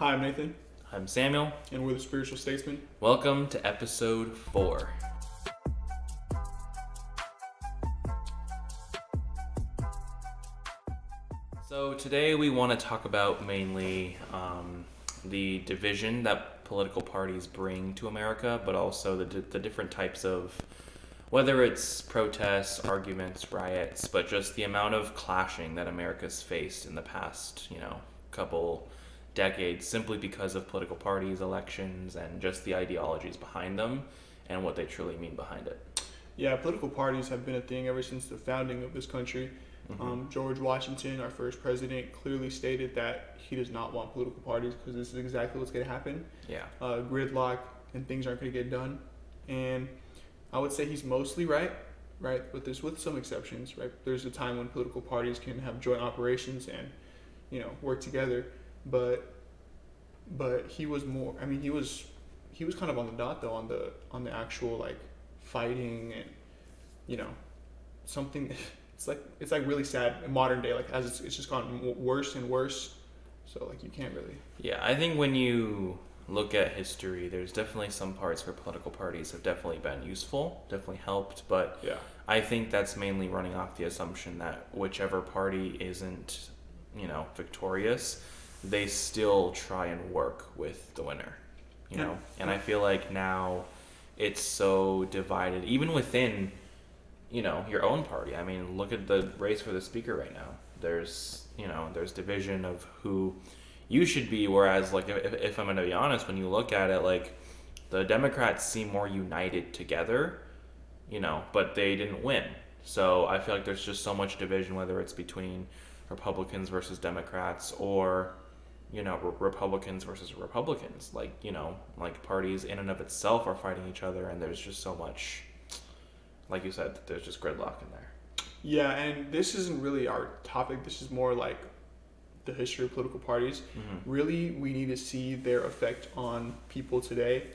Hi, I'm Nathan, I'm Samuel. and we're the Spiritual Statesmen. Welcome to episode 4. So today we want to talk about mainly the division that political parties bring to America, but also the different types of, whether it's protests, arguments, riots, but just the amount of clashing that America's faced in the past, couple decades simply because of political parties, elections, and just the ideologies behind them and what they truly mean behind it. Yeah, political parties have been a thing ever since the founding of this country. George Washington, our first president, clearly stated that he does not want political parties because this is exactly what's going to happen. Yeah. Gridlock and things aren't going to get done. And I would say he's mostly right? But there's with some exceptions, right? There's a time when political parties can have joint operations and, work together. But he was more. I mean, he was kind of on the dot though on the actual like fighting and something. It's like really sad in modern day. Like as it's just gotten worse and worse. So like you can't really. Yeah, I think when you look at history, there's definitely some parts where political parties have definitely been useful, definitely helped. But Yeah. I think that's mainly running off the assumption that whichever party isn't, victorious, they still try and work with the winner, Yeah. And I feel like now it's so divided, even within, your own party. I mean, look at the race for the speaker right now. There's division of who you should be, whereas, like, if I'm going to be honest, when you look at it, like, the Democrats seem more united together, but they didn't win. So I feel like there's just so much division, whether it's between Republicans versus Democrats or Republicans versus Republicans, like parties in and of itself are fighting each other, and there's just so much, like you said, there's just gridlock in there. Yeah, and this isn't really our topic. This is more like the history of political parties. Mm-hmm. Really, we need to see their effect on people today.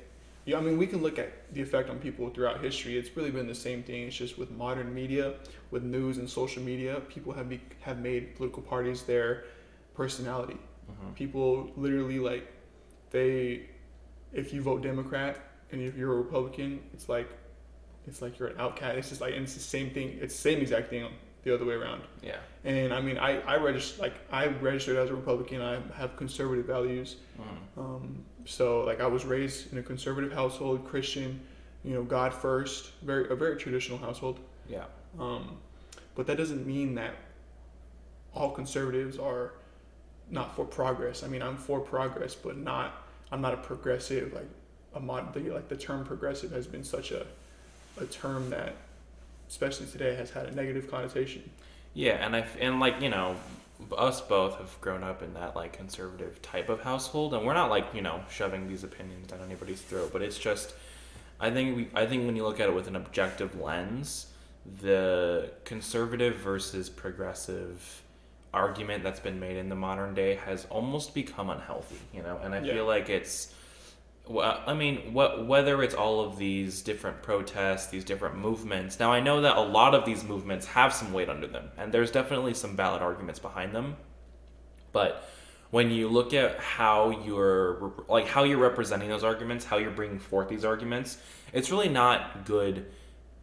Yeah, I mean, we can look at the effect on people throughout history. It's really been the same thing. It's just with modern media, with news and social media, people have made political parties their personality. Mm-hmm. People literally if you vote Democrat and if you're a Republican, it's like you're an outcast. It's just like, and it's the same thing. It's the same exact thing the other way around. Yeah. And I mean, I registered as a Republican. I have conservative values. So like I was raised in a conservative household, Christian, God first, a very traditional household. Yeah. But that doesn't mean that all conservatives are not for progress. I mean, I'm for progress, but I'm not a progressive. The term progressive has been such a term that, especially today, has had a negative connotation. Yeah, us both have grown up in that like conservative type of household, and we're not like shoving these opinions down anybody's throat, but it's just I think when you look at it with an objective lens, the conservative versus progressive argument that's been made in the modern day has almost become unhealthy, and I feel like it's, well, I mean, whether it's all of these different protests, these different movements. Now, I know that a lot of these movements have some weight under them, and there's definitely some valid arguments behind them. But when you look at how you're representing those arguments, how you're bringing forth these arguments, it's really not good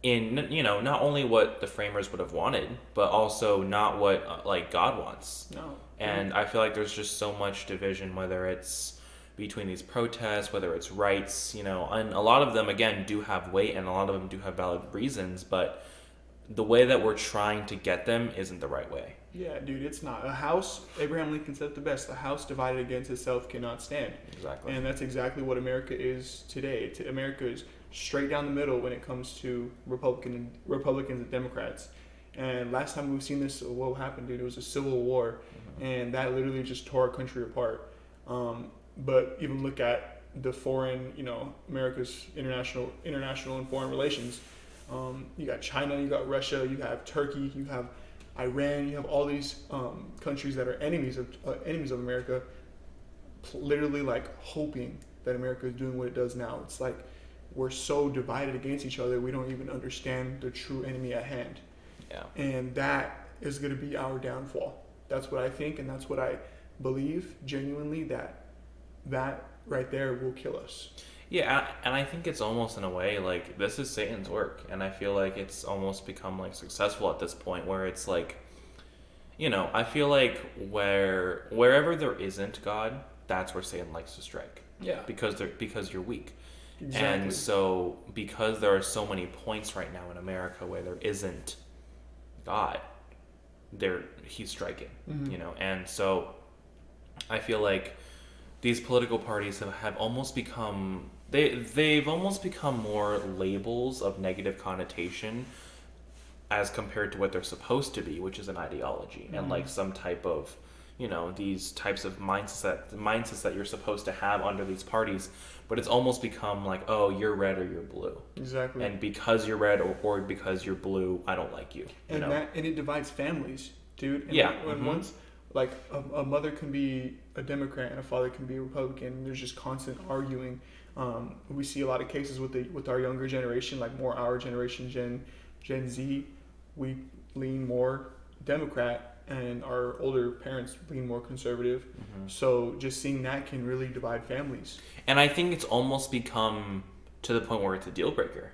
in, not only what the framers would have wanted, but also not what God wants. No. And I feel like there's just so much division, whether it's between these protests, whether it's rights, and a lot of them, again, do have weight and a lot of them do have valid reasons, but the way that we're trying to get them isn't the right way. Yeah, dude, it's not. A house, Abraham Lincoln said it the best, a house divided against itself cannot stand. Exactly. And that's exactly what America is today. America is straight down the middle when it comes to Republicans and Democrats. And last time we've seen this, what happened, dude? It was a civil war, and that literally just tore our country apart. But even look at the foreign, America's international and foreign relations. You got China, you got Russia, you have Turkey, you have Iran, you have all these countries that are enemies of America, literally like hoping that America is doing what it does now. It's like we're so divided against each other, we don't even understand the true enemy at hand. Yeah. And that is going to be our downfall. That's what I think, and that's what I believe genuinely, that that right there will kill us. Yeah, and I think it's almost in a way like this is Satan's work, and I feel like it's almost become like successful at this point where it's like, I feel like wherever there isn't God, that's where Satan likes to strike. Yeah. Because you're weak. Exactly. And so because there are so many points right now in America where there isn't God, he's striking. And so I feel like these political parties have almost become they've almost become more labels of negative connotation as compared to what they're supposed to be, which is an ideology and like some type of these types of mindsets that you're supposed to have under these parties, but it's almost become like, oh, you're red or you're blue. Exactly. And because you're red or because you're blue, I don't like you. And it divides families, dude. And when once like a mother can be a Democrat and a father can be a Republican, and there's just constant arguing. We see a lot of cases with our younger generation, like more our generation, Gen Z. We lean more Democrat, and our older parents lean more conservative. So just seeing that can really divide families. And I think it's almost become to the point where it's a deal breaker.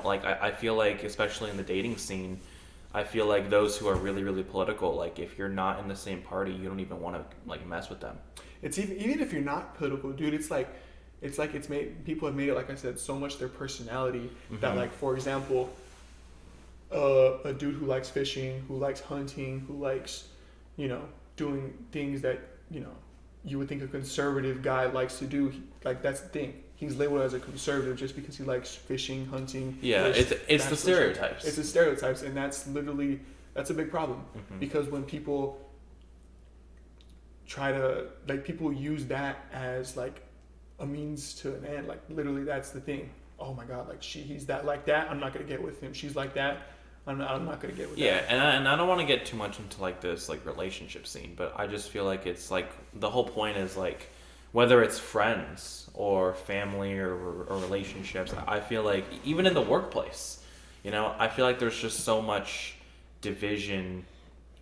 Like I feel like, especially in the dating scene, I feel like those who are really, really political, like if you're not in the same party, you don't even want to like mess with them. It's even if you're not political, dude, it's made, people have made it, like I said, so much their personality that, like, for example, a dude who likes fishing, who likes hunting, who likes, doing things that, you would think a conservative guy likes to do. Like, that's the thing. He's labeled as a conservative just because he likes fishing, hunting. Yeah, it's the stereotypes. It's the stereotypes, and that's a big problem. Because when people try to, like, people use that as, like, a means to an end. Like, literally, that's the thing. Oh my God, like, he's that, like that, I'm not going to get with him. She's like that, I'm not going to get with that. Yeah, and I don't want to get too much into, like, this, like, relationship scene, but I just feel like it's, like, the whole point is, like, whether it's friends or family or relationships, I feel like even in the workplace, I feel like there's just so much division.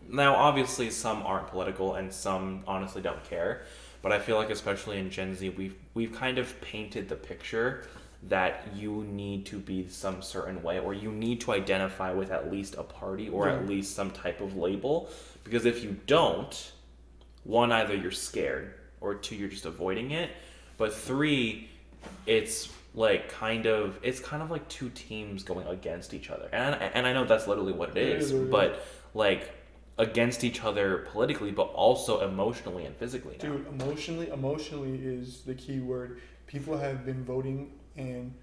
Now, obviously, some aren't political and some honestly don't care, but I feel like especially in Gen Z, we've kind of painted the picture that you need to be some certain way, or you need to identify with at least a party or at least some type of label, because if you don't, one, either you're scared, or two, you're just avoiding it, but three, it's kind of like two teams going against each other, and I know that's literally what it is, but like against each other politically, but also emotionally and physically now. Dude, emotionally is the key word. People have been voting and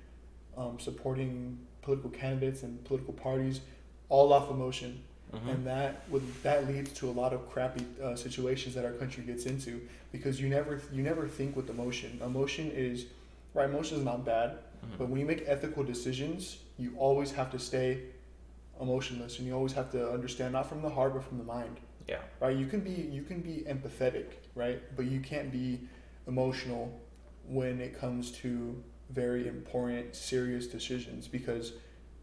supporting political candidates and political parties all off emotion. And that leads to a lot of crappy situations that our country gets into, because you never think with emotion. Emotion is not bad, but when you make ethical decisions, you always have to stay emotionless, and you always have to understand, not from the heart but from the mind. Yeah. Right. You can be empathetic, right, but you can't be emotional when it comes to very important, serious decisions, because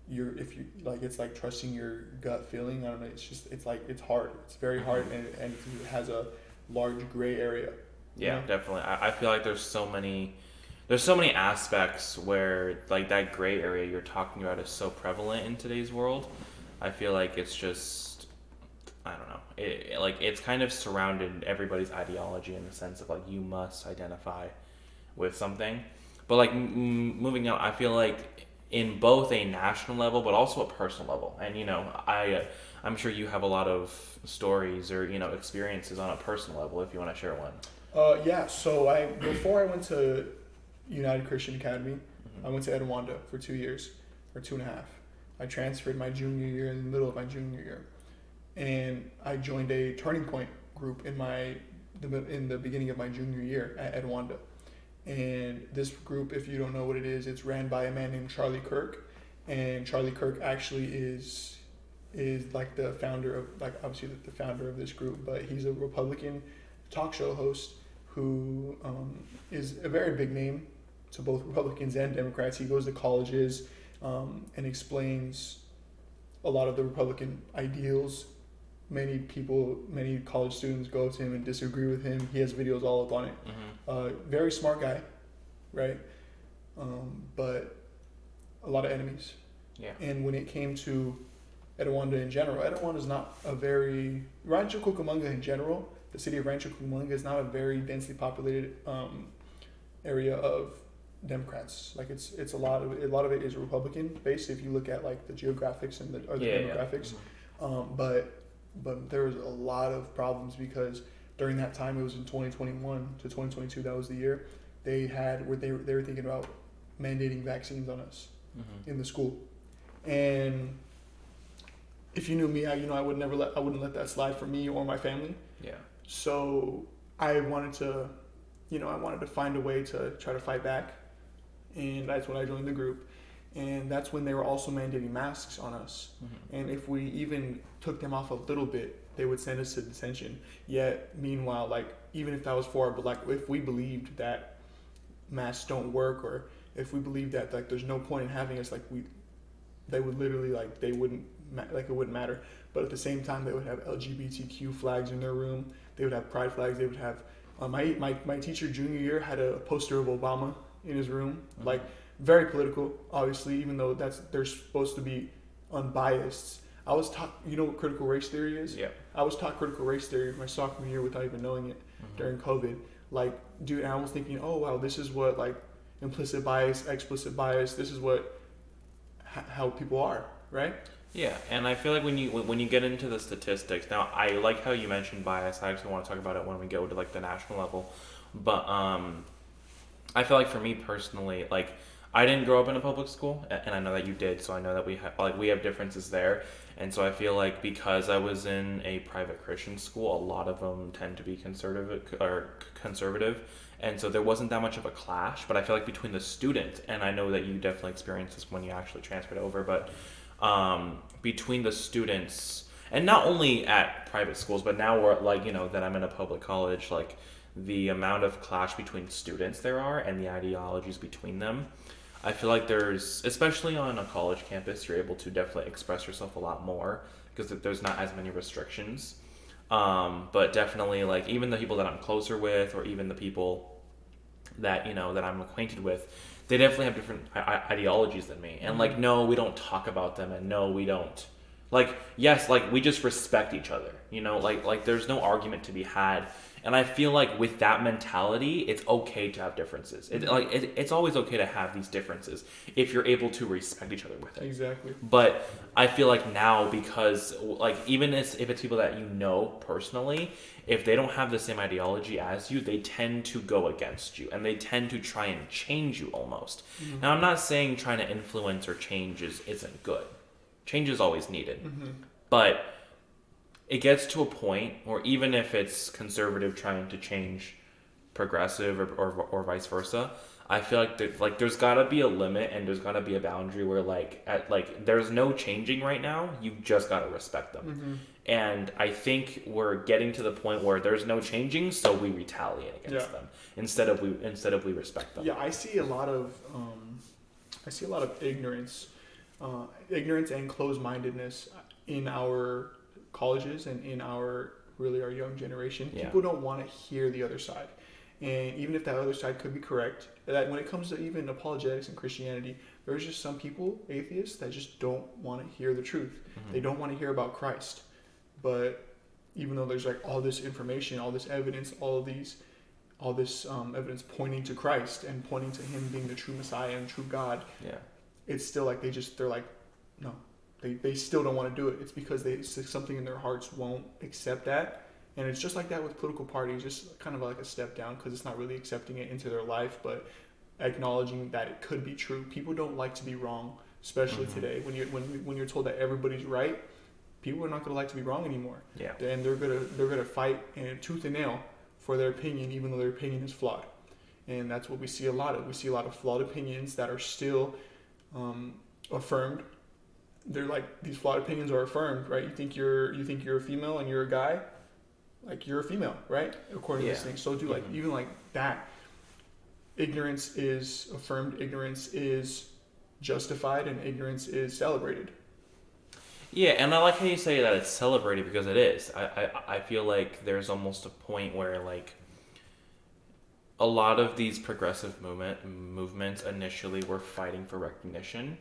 it's like trusting your gut feeling. I don't know. It's hard. It's very hard, and it has a large gray area. Yeah, definitely. I feel like there's so many aspects where like that gray area you're talking about is so prevalent in today's world. I feel like it's just, I don't know. It's kind of surrounded everybody's ideology in the sense of like you must identify with something. But like moving on, I feel like in both a national level, but also a personal level. And, I'm sure you have a lot of stories or, experiences on a personal level if you want to share one. Yeah. So before I went to United Christian Academy, I went to Edwanda for 2 years, or 2.5. I transferred my junior year in the middle of my junior year. And I joined a Turning Point group in the beginning of my junior year at Edwanda. And this group, if you don't know what it is, it's ran by a man named Charlie Kirk, and Charlie Kirk actually is like the founder of, like, obviously the founder of this group, but he's a Republican talk show host who is a very big name to both Republicans and Democrats. He goes to colleges and explains a lot of the Republican ideals many people, many college students go up to him and disagree with him. He has videos all up on it. Very smart guy, right? But a lot of enemies. Yeah. And when it came to Etiwanda in general, Etiwanda is not a very Rancho Cucamonga in general. The city of Rancho Cucamonga is not a very densely populated area of Democrats. Like it's a lot of it is Republican based if you look at like the geographics and the demographics. But there was a lot of problems because during that time, it was in 2021 to 2022. That was the year they were thinking about mandating vaccines on us in the school. And if you knew me, I wouldn't let that slide for me or my family. Yeah. So I wanted to find a way to try to fight back, and that's when I joined the group. And that's when they were also mandating masks on us. And if we even took them off a little bit, they would send us to detention. Yet, meanwhile, like, even if that was if we believed that masks don't work, or if we believed that, like, there's no point in having us, like, they would literally, like, it wouldn't matter. But at the same time, they would have LGBTQ flags in their room. They would have pride flags. They would have, my teacher junior year had a poster of Obama in his room. Like, very political, obviously, even though they're supposed to be unbiased. I was taught, you know what critical race theory is? Yeah. I was taught critical race theory my sophomore year without even knowing it during COVID. Like, dude, and I was thinking, oh wow, this is what, like, implicit bias, explicit bias. This is how people are, right? Yeah, and I feel like when you get into the statistics, now I like how you mentioned bias. I actually want to talk about it when we go to like the national level, but I feel like for me personally, like, I didn't grow up in a public school, and I know that you did, so I know that we have differences there. And so I feel like because I was in a private Christian school, a lot of them tend to be conservative, and so there wasn't that much of a clash. But I feel like between the students, and I know that you definitely experienced this when you actually transferred over, but between the students, and not only at private schools, but now we're like, that I'm in a public college, like, the amount of clash between students there are and the ideologies between them, I feel like there's, especially on a college campus, you're able to definitely express yourself a lot more because there's not as many restrictions. But definitely, like, even the people that I'm closer with, or even the people that, that I'm acquainted with, they definitely have different ideologies than me. And like, no, we don't talk about them, and no, we don't. Like, yes, like, we just respect each other, like there's no argument to be had. And I feel like with that mentality, it's okay to have differences. It's always okay to have these differences if you're able to respect each other with it. Exactly. But I feel like now, because like, even if it's people that you know personally, if they don't have the same ideology as you, they tend to go against you, and they tend to try and change you almost. Now, I'm not saying trying to influence or change isn't good. Change is always needed. But it gets to a point, or even if it's conservative trying to change progressive or vice versa, I feel like there's gotta be a limit, and there's gotta be a boundary where there's no changing right now. You just gotta respect them. And I think we're getting to the point where there's no changing, so we retaliate against them instead of we respect them. Yeah, I see a lot of ignorance and closed-mindedness in our colleges and in our young generation. Yeah. People don't want to hear the other side, and even if that other side could be correct, that when it comes to even apologetics and Christianity, there's just some people, atheists, that just don't want to hear the truth. They don't want to hear about Christ. But even though there's like all this information, all this evidence, all this evidence pointing to Christ and pointing to him being the true Messiah and true God, it's still like they're like, no. They still don't want to do it. It's because something in their hearts won't accept that. And it's just like that with political parties, just kind of like a step down, because it's not really accepting it into their life, but acknowledging that it could be true. People don't like to be wrong, especially today. When you're told that everybody's right, people are not going to like to be wrong anymore. Yeah. And they're gonna fight tooth and nail for their opinion, even though their opinion is flawed. And that's what we see a lot of. We see a lot of flawed opinions that are still affirmed. They're like, these flawed opinions are affirmed, right? You think you're a female and you're a guy, like, you're a female, right? According to this thing. So like even like that, ignorance is affirmed, ignorance is justified, and ignorance is celebrated. Yeah, and I like how you say that it's celebrated because it is. I feel like there's almost a point where like a lot of these progressive movements initially were fighting for recognition,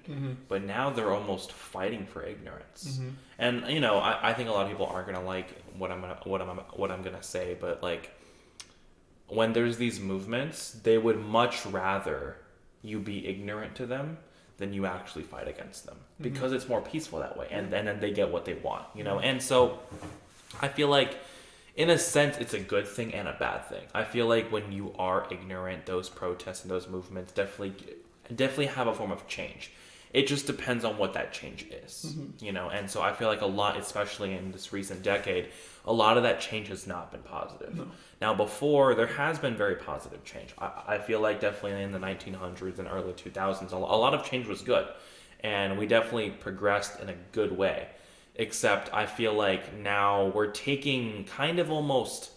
but now they're almost fighting for ignorance. And you know, I think a lot of people aren't gonna like what I'm gonna say, but like when there's these movements, they would much rather you be ignorant to them than you actually fight against them because it's more peaceful that way, and then they get what they want, you know. And so I feel like in a sense, it's a good thing and a bad thing. I feel like when you are ignorant, those protests and those movements definitely have a form of change. It just depends on what that change is, you know. And so I feel like a lot, especially in this recent decade, a lot of that change has not been positive. No. Now, before, there has been very positive change. I feel like definitely in the 1900s and early 2000s, a lot of change was good. And we definitely progressed in a good way. Except I feel like now we're taking kind of almost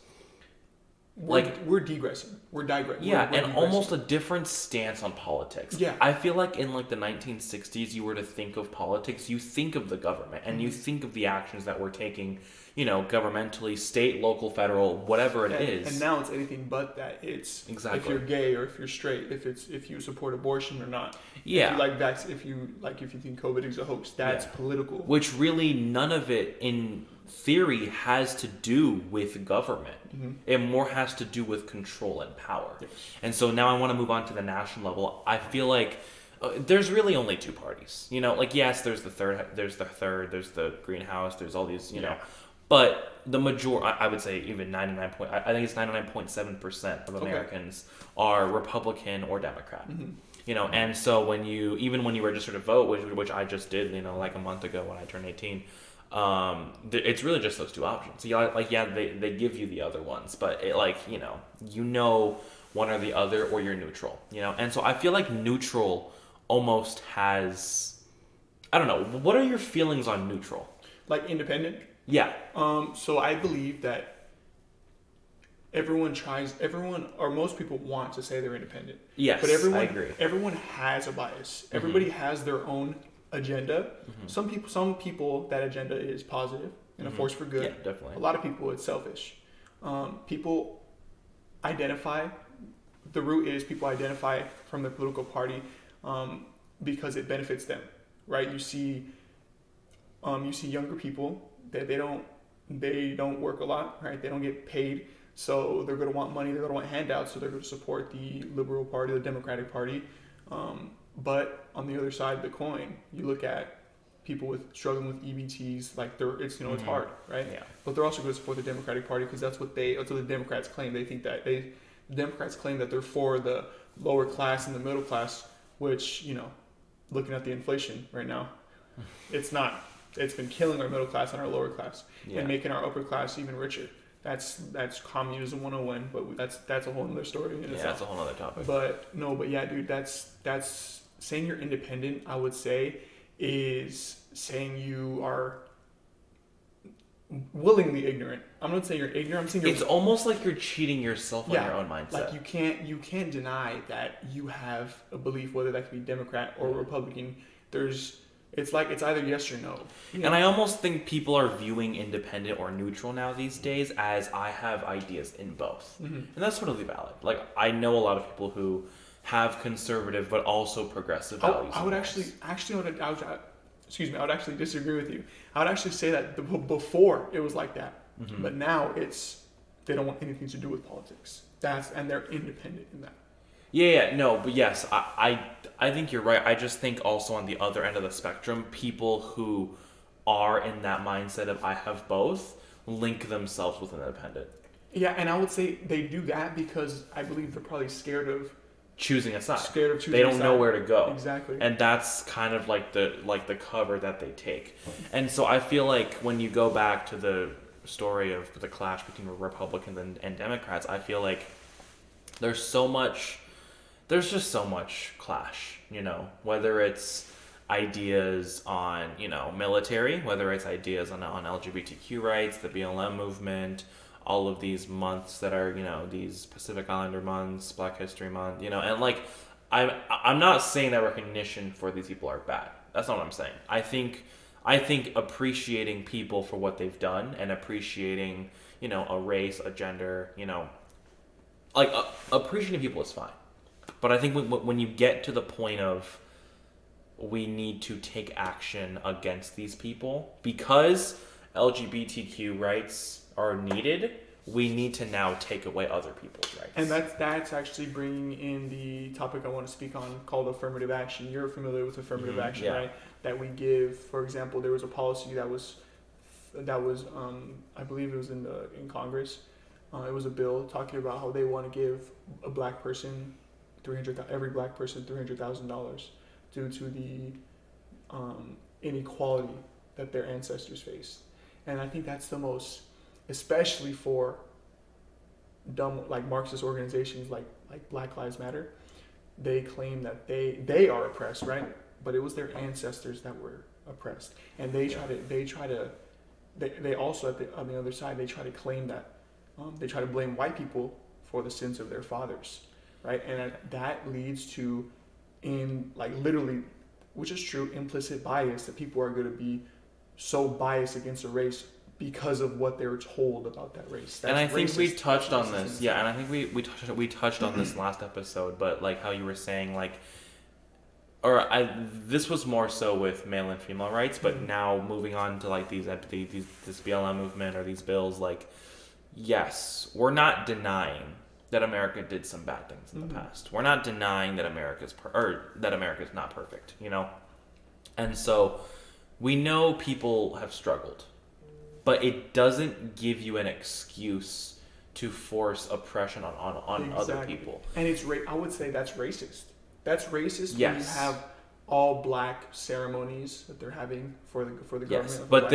we're digressing. We're digressing. Yeah, we're and digressing. Almost a different stance on politics. Yeah. I feel like in like the 1960s, you were to think of politics, you think of the government, and you think of the actions that we're taking, you know, governmentally, state, local, federal, whatever it is. And now it's anything but that. It's exactly if you're gay or if you're straight, if you support abortion or not. Yeah. If you think COVID is a hoax, that's political. Which really none of it in theory has to do with government. It more has to do with control and power. Yes. And so now I want to move on to the national level. I feel like there's really only two parties. You know, like yes, there's the greenhouse, there's all these, you know, but the I would say even I think it's 99.7% of Americans are Republican or Democrat. You know, and so when you register to vote, which I just did, you know, like a month ago when I turned 18, it's really just those two options. They give you the other ones, but it, like, you know one or the other, or you're neutral, you know. And so I feel like neutral almost has, I don't know, what are your feelings on neutral? Like independent? Yeah. So I believe that everyone or most people want to say they're independent. Yes, but I agree. Everyone has a bias. Everybody has their own agenda. Some people that agenda is positive and a force for good. Yeah, definitely. A lot of people it's selfish. People identify. The root is people identify from their political party because it benefits them, right? You see younger people that they don't work a lot, right? They don't get paid, so they're going to want money. They're going to want handouts, so they're going to support the Liberal Party, the Democratic Party. But on the other side of the coin, you look at people struggling with EBTs, like it's hard, right? Yeah. But they're also going to support the Democratic Party because that's what the Democrats claim. They think that the Democrats claim that they're for the lower class and the middle class, which, you know, looking at the inflation right now, it's not. It's been killing our middle class and our lower class and making our upper class even richer. That's communism 101, but that's a whole other story. That's a whole other topic. But yeah, dude, that's saying you're independent, I would say, is saying you are willingly ignorant. I'm not saying you're ignorant. I'm saying it's almost like you're cheating yourself on your own mindset. Like you can't deny that you have a belief, whether that could be Democrat or Republican. It's either yes or no. And I almost think people are viewing independent or neutral now these days as I have ideas in both. And that's totally valid. Like, I know a lot of people who have conservative but also progressive values. I would actually disagree with you. I would actually say that before it was like that. But now they don't want anything to do with politics. And they're independent in that. But yes, I think you're right. I just think also on the other end of the spectrum, people who are in that mindset of I have both link themselves with an independent. Yeah, and I would say they do that because I believe they're probably scared of choosing a side. They don't know where to go. Exactly. And that's kind of like the cover that they take. And so I feel like when you go back to the story of the clash between Republicans and Democrats, I feel like there's just so much clash, you know, whether it's ideas on, you know, military, whether it's ideas on LGBTQ rights, the BLM movement, all of these months that are, you know, these Pacific Islander months, Black History Month, you know, and like, I'm not saying that recognition for these people are bad. That's not what I'm saying. I think I think appreciating people for what they've done and appreciating, a race, a gender, like appreciating people is fine. But I think when you get to the point of we need to take action against these people because LGBTQ rights are needed, we need to now take away other people's rights. And that's actually bringing in the topic I want to speak on called affirmative action. You're familiar with affirmative action, right? That we give. For example, there was a policy that was I believe it was in Congress. It was a bill talking about how they want to give a black person every black person $300,000 due to the inequality that their ancestors faced. And I think that's the most, especially for dumb like Marxist organizations like Black Lives Matter, they claim that they are oppressed, right? But it was their ancestors that were oppressed, and they also on the other side they try to claim that they try to blame white people for the sins of their fathers, right? And that leads to literally, which is true, implicit bias, that people are going to be so biased against a race because of what they're told about that race. That's and I think racist. we touched on this. Yeah, and I think we touched on this last episode, but like how you were saying this was more so with male and female rights, but now moving on to like this BLM movement or these bills, like yes, we're not denying that America did some bad things in the past. We're not denying that America's not perfect, And so we know people have struggled, but it doesn't give you an excuse to force oppression on other people. And I would say that's racist. That's racist yes. when you have all black ceremonies that they're having for the government. Yes, but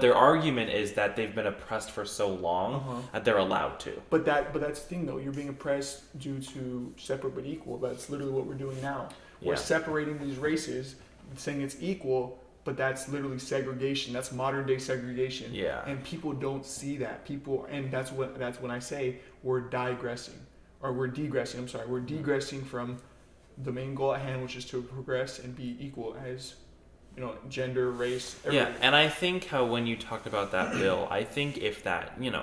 their argument is that they've been oppressed for so long that they're allowed to. But that's the thing, though. You're being oppressed due to separate but equal. That's literally what we're doing now. We're separating these races, saying it's equal, but that's literally segregation. That's modern day segregation. Yeah. And people don't see that. And that's when I say we're degressing. We're degressing from the main goal at hand, which is to progress and be equal as, gender, race, everything. Yeah, and I think how when you talked about that bill, I think if that, and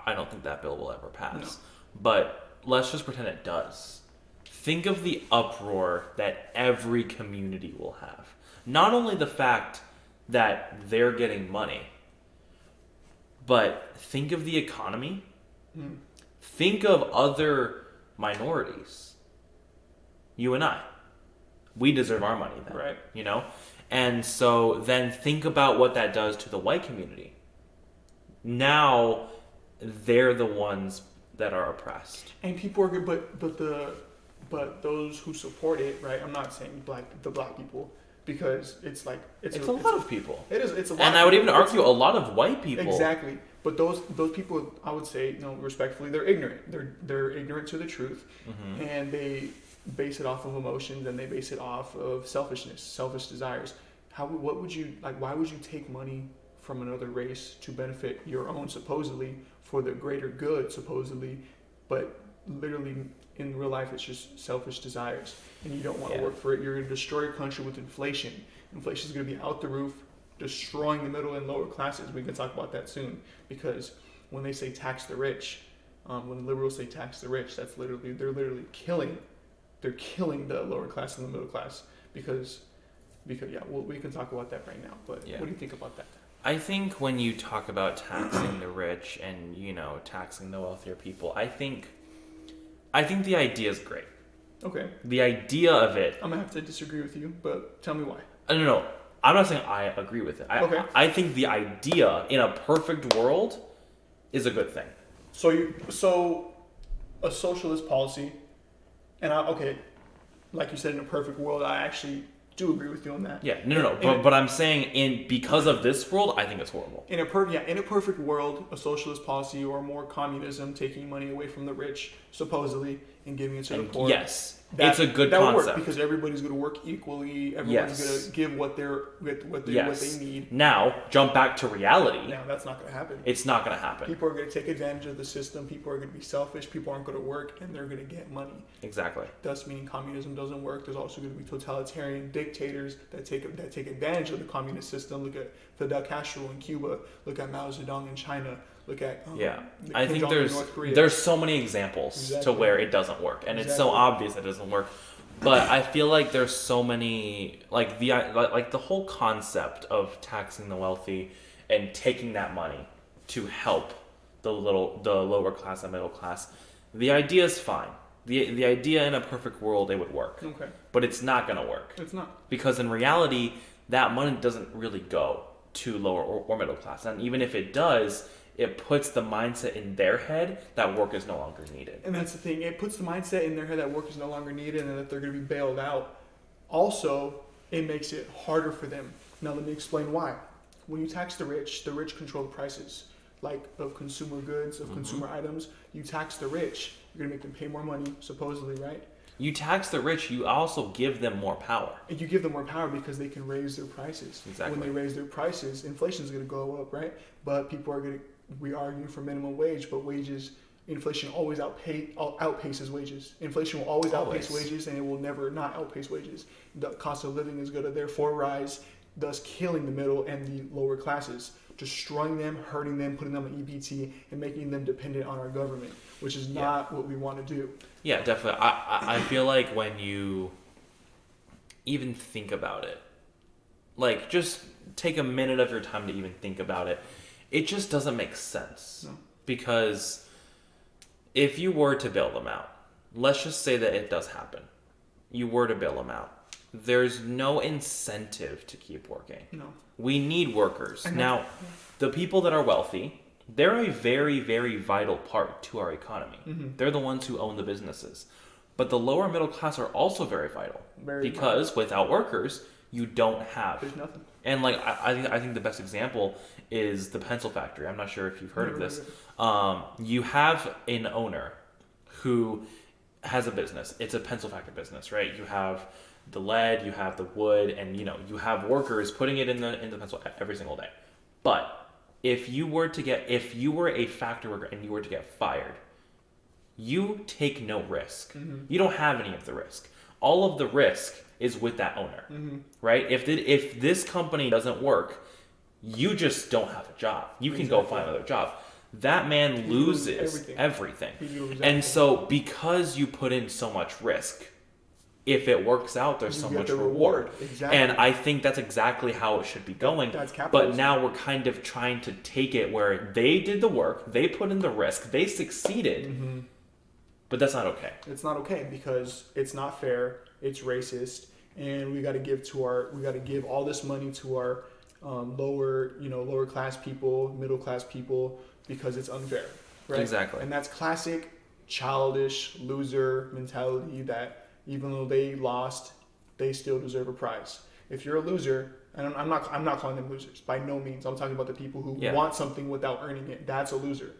I don't think that bill will ever pass, but let's just pretend it does. Think of the uproar that every community will have. Not only the fact that they're getting money, but think of the economy. Think of other minorities. You and I. We deserve our money then. Right. And so then think about what that does to the white community. Now they're the ones that are oppressed. And people are good, but those who support it, right? I'm not saying the black people, because it's a lot of people. It is. It's a lot. And I would even argue a lot of white people. Exactly. But those people, I would say, respectfully, they're ignorant. They're ignorant to the truth, and they base it off of emotions, and they base it off of selfishness, selfish desires. What would you like? Why would you take money from another race to benefit your own, supposedly for the greater good, supposedly, but literally in real life it's just selfish desires, and you don't want to work for it. You're going to destroy your country with inflation. Inflation is going to be out the roof, destroying the middle and lower classes. We can talk about that soon, because when they say tax the rich, when liberals say tax the rich, they're literally killing. They're killing the lower class and the middle class because we can talk about that right now. But what do you think about that? I think when you talk about taxing the rich and taxing the wealthier people, I think the idea is great. Okay. The idea of it. I'm gonna have to disagree with you, but tell me why. No. I'm not saying I agree with it. I think the idea in a perfect world is a good thing. So a socialist policy. And like you said, in a perfect world, I actually do agree with you on that. Yeah, no. But I'm saying because of this world, I think it's horrible. In a perfect world, a socialist policy or more communism, taking money away from the rich, supposedly, and giving it to the And poor. yes, it's a good that concept. Work because everybody's going to work equally. Everyone's going to give what they need. Now, jump back to reality. Now, that's not going to happen. It's not going to happen. People are going to take advantage of the system. People are going to be selfish. People aren't going to work, and they're going to get money. Exactly. Thus, meaning communism doesn't work. There's also going to be totalitarian dictators that take advantage of the communist system. Look at Fidel Castro in Cuba. Look at Mao Zedong in China. Look at I think there's so many examples to where it doesn't work, and it's so obvious that it doesn't work. But I feel like there's so many like the whole concept of taxing the wealthy and taking that money to help the lower class and middle class. The idea is fine. The idea in a perfect world it would work. Okay. But it's not gonna work. It's not. Because in reality, that money doesn't really go to lower or middle class, and even if it does, it puts the mindset in their head that work is no longer needed. And that's the thing. It puts the mindset in their head that work is no longer needed and that they're going to be bailed out. Also, it makes it harder for them. Now, let me explain why. When you tax the rich control the prices, like of consumer goods, of consumer items. You tax the rich, you're going to make them pay more money, supposedly, right? You tax the rich, you also give them more power. And you give them more power because they can raise their prices. Exactly. When they raise their prices, inflation is going to go up, right? But we argue for minimum wage, but inflation always outpaces wages. Inflation will always outpace wages, and it will never not outpace wages. The cost of living is going to therefore rise, thus killing the middle and the lower classes, destroying them, hurting them, putting them on EBT, and making them dependent on our government, which is not what we want to do. Yeah, definitely. I feel like when you even think about it, like just take a minute of your time to even think about it, it just doesn't make sense. No. Because if you were to bail them out, let's just say that it does happen. You were to bail them out. There's no incentive to keep working. No. We need workers. Now, the people that are wealthy, they're a very, very vital part to our economy. Mm-hmm. They're the ones who own the businesses. But the lower middle class are also very vital. Because without workers, you don't have. There's nothing. And like I think the best example is the pencil factory. I'm not sure if you've heard of this. You have an owner who has a business. It's a pencil factory business, right? You have the lead, you have the wood, and you have workers putting it in the pencil every single day. But if you were a factory worker and you were to get fired, you take no risk. Mm-hmm. You don't have any of the risk. All of the risk is with that owner, right? If this company doesn't work, you just don't have a job. You can go find another job. That man loses everything. And so because you put in so much risk, if it works out, there's so much reward. Exactly. And I think that's exactly how it should be going. That's capitalism. But now we're kind of trying to take it where they did the work, they put in the risk, they succeeded, but that's not okay. It's not okay because it's not fair. It's racist, and we got to give all this money to our lower class people, middle class people, because it's unfair, right? Exactly. And that's classic childish loser mentality that even though they lost, they still deserve a prize. If you're a loser, and I'm not calling them losers by no means. I'm talking about the people who want something without earning it. That's a loser.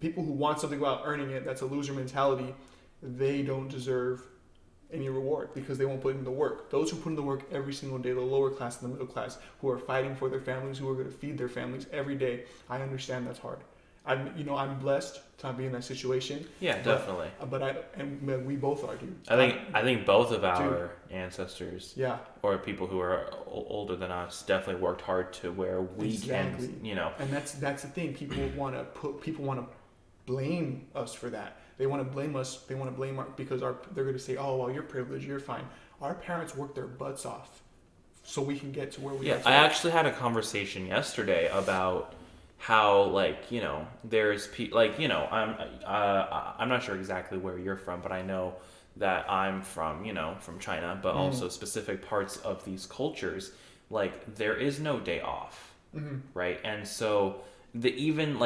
People who want something without earning it, that's a loser mentality. They don't deserve any reward because they won't put in the work. Those who put in the work every single day, the lower class and the middle class, who are fighting for their families, who are going to feed their families every day, I understand that's hard. I'm blessed to not be in that situation. Yeah, definitely. But we both are, dude. I think both of our ancestors, or people who are older than us, definitely worked hard to where we can, And that's the thing. People want to blame us for that. They want to blame us. They want to blame because they're going to say, "Oh, well, you're privileged. You're fine." Our parents worked their butts off, so we can get to where we are. Yeah, I actually had a conversation yesterday about how there's I'm not sure exactly where you're from, but I know that I'm from China, but also specific parts of these cultures, like there is no day off, right? And so even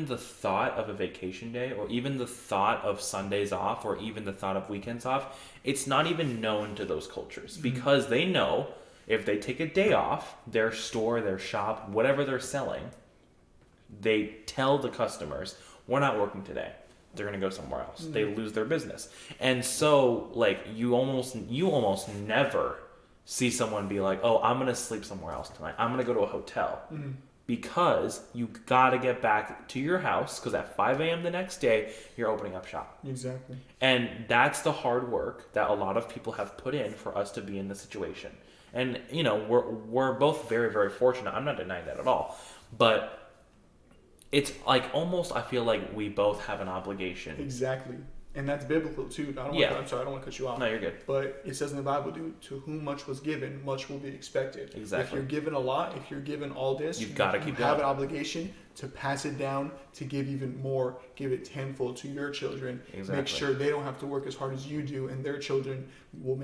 the thought of a vacation day, or even the thought of Sundays off, or even the thought of weekends off, it's not even known to those cultures because they know if they take a day off, their store, their shop, whatever they're selling, they tell the customers, we're not working today. they're going to go somewhere else. They lose their business. And so like you almost never see someone be like, oh, I'm going to sleep somewhere else tonight. I'm going to go to a hotel. Because you got to get back to your house because at 5 a.m. the next day, you're opening up shop. Exactly. And that's the hard work that a lot of people have put in for us to be in this situation. And, you know, we're both very, very fortunate. I'm not denying that at all. But it's like almost, I feel like we both have an obligation. Exactly. And that's biblical too. I'm sorry, I don't want to cut you off. No, you're good. But it says in the Bible, dude, to whom much was given, much will be expected. Exactly. If you're given a lot, if you're given all this, you've got to keep have going. an obligation to pass it down, to give even more, give it tenfold to your children. Exactly. Make sure they don't have to work as hard as you do, and their children will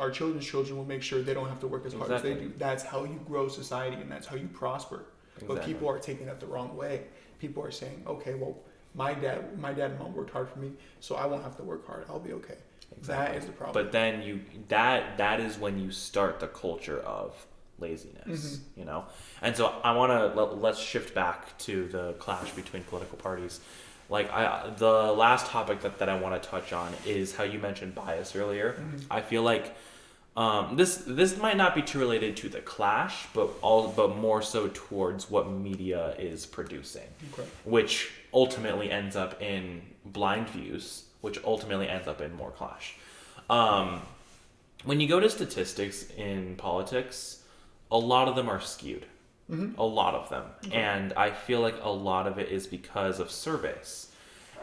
our children's children will make sure they don't have to work as hard as they do. That's how you grow society, and that's how you prosper. Exactly. But people are taking that the wrong way. People are saying, okay, well, my dad and mom worked hard for me, so I won't have to work hard. I'll be okay. Exactly. That is the problem. But then that is when you start the culture of laziness, you know? And so I want to, let's shift back to the clash between political parties. Like the last topic that I want to touch on is how you mentioned bias earlier. I feel like this might not be too related to the clash, but more so towards what media is producing, which ultimately ends up in blind views, which ultimately ends up in more clash. When you go to statistics in politics, a lot of them are skewed. A lot of them. And I feel like a lot of it is because of surveys.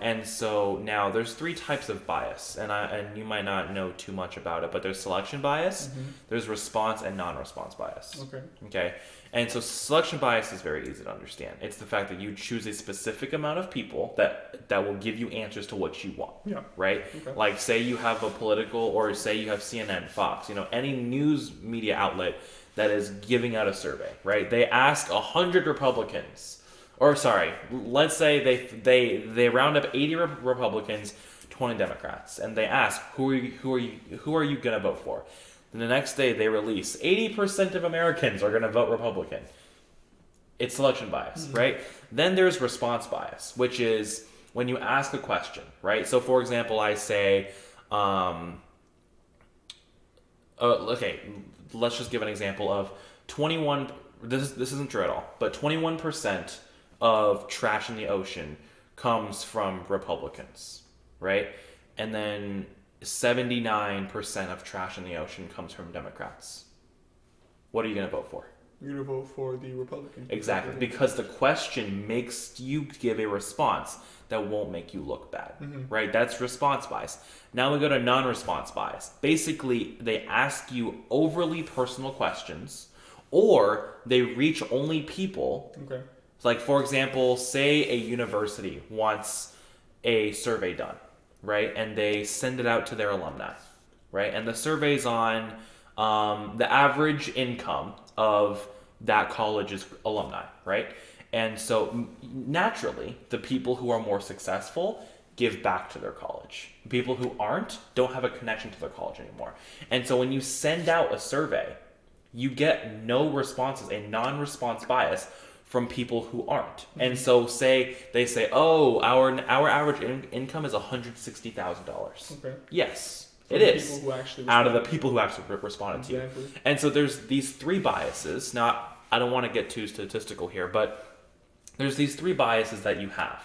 And so now there's 3 types of bias, and you might not know too much about it, but there's selection bias, there's response and non-response bias. Okay. And so selection bias is very easy to understand. It's the fact that you choose a specific amount of people that will give you answers to what you want. Yeah. Right? Okay. Like say you have a political, or say you have CNN, Fox, you know, any news media outlet that is giving out a survey, right? They ask 100 Republicans. Or sorry, let's say they round up 80 Republicans, 20 Democrats, and they ask who are you gonna vote for? And the next day they release 80% of Americans are gonna vote Republican. It's selection bias, right? Then there's response bias, which is when you ask a question, right? So for example, I say, okay, let's just give an example of 21. This isn't true at all, but 21% of trash in the ocean comes from Republicans, right? And then 79% of trash in the ocean comes from Democrats. What are you going to vote for? You're going to vote for the Republicans. Exactly, because the question makes you give a response that won't make you look bad, right? That's response bias. Now we go to non-response bias. Basically, they ask you overly personal questions, or they reach only people. Okay. Like, for example, say a university wants a survey done, right? And they send it out to their alumni, right? And the survey's on the average income of that college's alumni, right? And so naturally, the people who are more successful give back to their college. People who aren't don't have a connection to their college anymore. And so when you send out a survey, you get no responses, a non-response bias from people who aren't. And so they say, oh, our average income is $160,000. Okay. Yes, it is. Out of the people who actually responded to you. And so there's these 3 biases. Now, I don't want to get too statistical here, but there's these 3 biases that you have.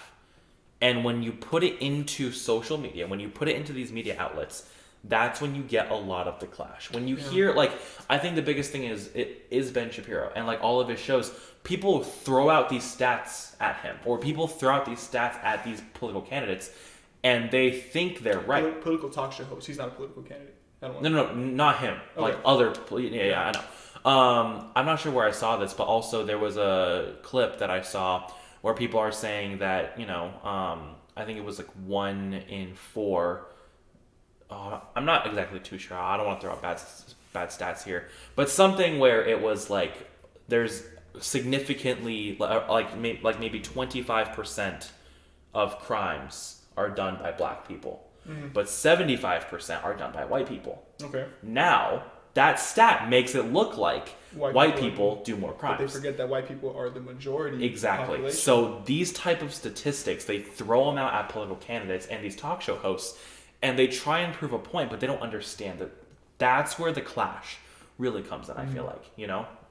And when you put it into social media, when you put it into these media outlets, that's when you get a lot of the clash. When you hear, like, I think the biggest thing is Ben Shapiro and like all of his shows, people throw out these stats at him, or people throw out these stats at these political candidates, and they think they're right. Political talk show host. He's not a political candidate. No, not him. Okay. Like other, I know. I'm not sure where I saw this, but also there was a clip that I saw where people are saying that, you know, I think it was like 1 in 4. I'm not exactly too sure. I don't want to throw out bad stats here, but something where it was like there's significantly like maybe 25% of crimes are done by black people, but 75% are done by white people. Okay. Now that stat makes it look like white people do more crimes. But they forget that white people are the majority. Exactly. Population. So these type of statistics, they throw them out at political candidates and these talk show hosts, and they try and prove a point, but they don't understand that that's where the clash really comes in. I feel like,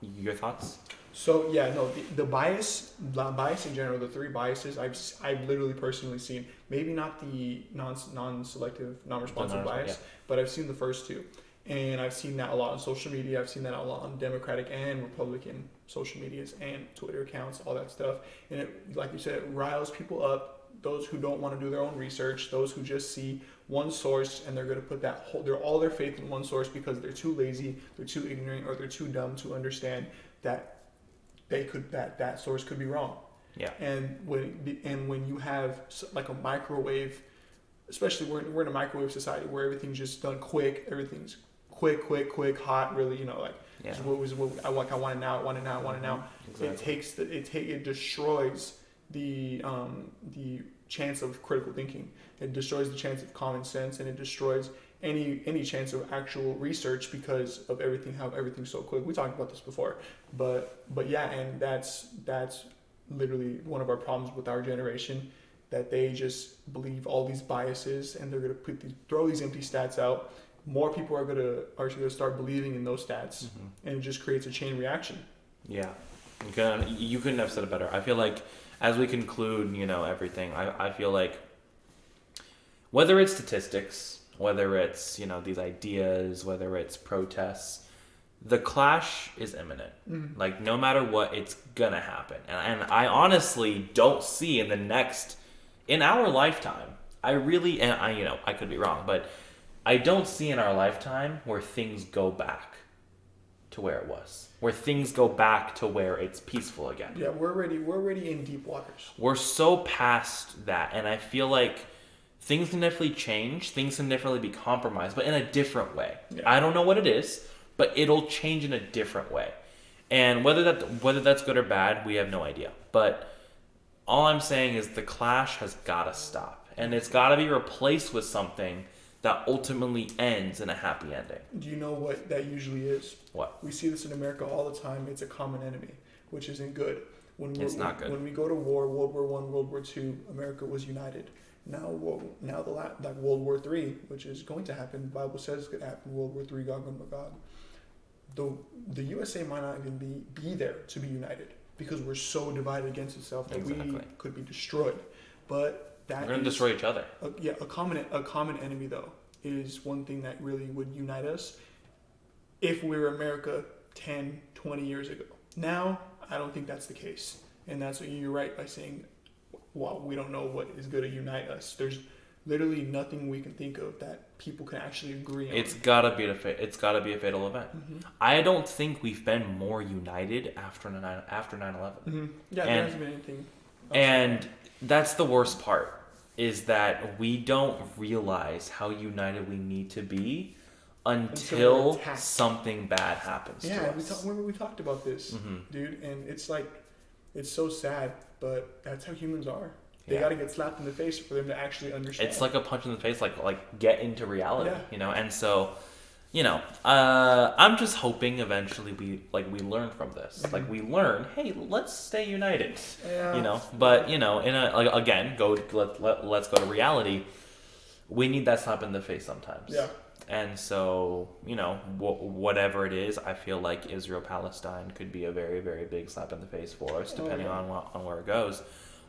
your thoughts? So yeah, no, the bias in general, the three biases I've literally personally seen. Maybe not the non-selective, non-responsive bias, but I've seen the first two, and I've seen that a lot on social media. I've seen that a lot on Democratic and Republican social medias and Twitter accounts, all that stuff. And it, like you said, it riles people up. Those who don't want to do their own research, those who just see one source and they're going to put all their faith in one source because they're too lazy, they're too ignorant, or they're too dumb to understand that that source could be wrong. Yeah. And when you have like a microwave, especially we're in a microwave society where everything's just done quick, everything's quick, hot, really, just what I want it now, I want it now. Exactly. It destroys the chance of critical thinking. It destroys the chance of common sense, and it destroys any chance of actual research because of how everything's so quick. We talked about this before, but yeah, and that's literally one of our problems with our generation, that they just believe all these biases and they're gonna throw these empty stats out. More people are gonna start believing in those stats, and it just creates a chain reaction. Yeah, you couldn't have said it better. I feel like as we conclude, everything, I feel like whether it's statistics, whether it's, these ideas, whether it's protests, the clash is imminent. Mm-hmm. Like, no matter what, it's gonna happen. And I honestly don't see in our lifetime, I could be wrong, but I don't see in our lifetime where things go back to where it was. Where things go back to where it's peaceful again. Yeah, we're already in deep waters. We're so past that, and I feel like things can definitely change. Things can definitely be compromised, but in a different way. Yeah. I don't know what it is, but it'll change in a different way. And whether that's good or bad, we have no idea. But all I'm saying is the clash has got to stop, and it's got to be replaced with something that ultimately ends in a happy ending. Do you know what that usually is? What? We see this in America all the time. It's a common enemy, which isn't good. It's not good. When we go to war, World War I, World War II, America was united. Now like World War III, which is going to happen, the Bible says it's going to happen, World War III, Gog and Magog. The USA might not even be there to be united because we're so divided against itself that we could be destroyed. But we're going to destroy each other. A common enemy, though, is one thing that really would unite us if we were America 10, 20 years ago. Now, I don't think that's the case. And that's what you're right by saying, well, we don't know what is going to unite us. There's literally nothing we can think of that people can actually agree on. It's gotta be a fatal event. Mm-hmm. I don't think we've been more united after 9/11. Mm-hmm. Yeah, there hasn't been anything. And that's the worst part, is that we don't realize how united we need to be until something bad happens to us. Remember we talked about this, dude, and it's like, it's so sad, but that's how humans are. They got to get slapped in the face for them to actually understand. It's like a punch in the face, like get into reality, And so, I'm just hoping eventually we learn from this. Mm-hmm. Like we learn, hey, let's stay united. Yeah. But let's go to reality. We need that slap in the face sometimes. Yeah. And so, whatever it is, I feel like Israel-Palestine could be a very, very big slap in the face for us, depending on where it goes.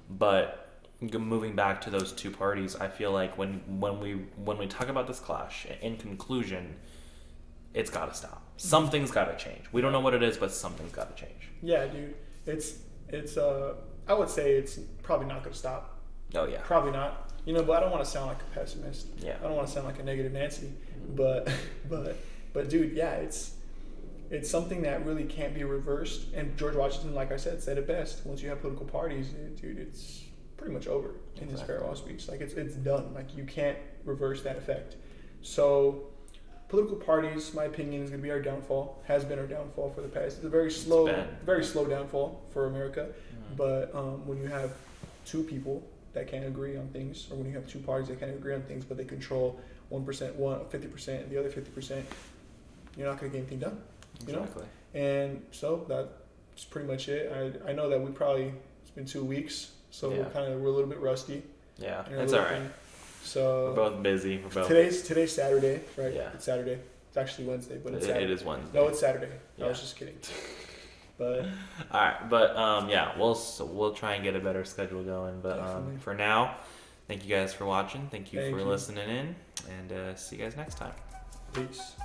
But moving back to those two parties, I feel like when we talk about this clash, in conclusion, it's got to stop. Something's got to change. We don't know what it is, but something's got to change. Yeah, dude. It's I would say it's probably not going to stop. Oh yeah. Probably not. But I don't want to sound like a pessimist. Yeah. I don't want to sound like a negative Nancy. But dude, yeah, it's something that really can't be reversed. And George Washington, like I said it best. Once you have political parties, dude, it's pretty much over in his farewell speech. Like it's done. Like you can't reverse that effect. So political parties, my opinion, is going to be our downfall. Has been our downfall for the past. It's a very slow downfall for America. Mm. But when you have two people that can't agree on things, or when you have two parties that can't agree on things, but they control 50%, and the other 50%, you're not gonna get anything done. You know? Exactly. And so that's pretty much it. I know that it's been 2 weeks, so Yeah. we're a little bit rusty. Yeah, and a it's little alright. thing. So We're both busy. We're both. today's Saturday, right? Yeah. It's Saturday. It's actually Wednesday, but it's It Saturday. is Wednesday. No, it's Saturday. Yeah. I was just kidding. But All right, but yeah, we'll try and get a better schedule going. But Definitely. for now, thank you guys for watching. Thank you Thank for you. listening in, and see you guys next time. peace.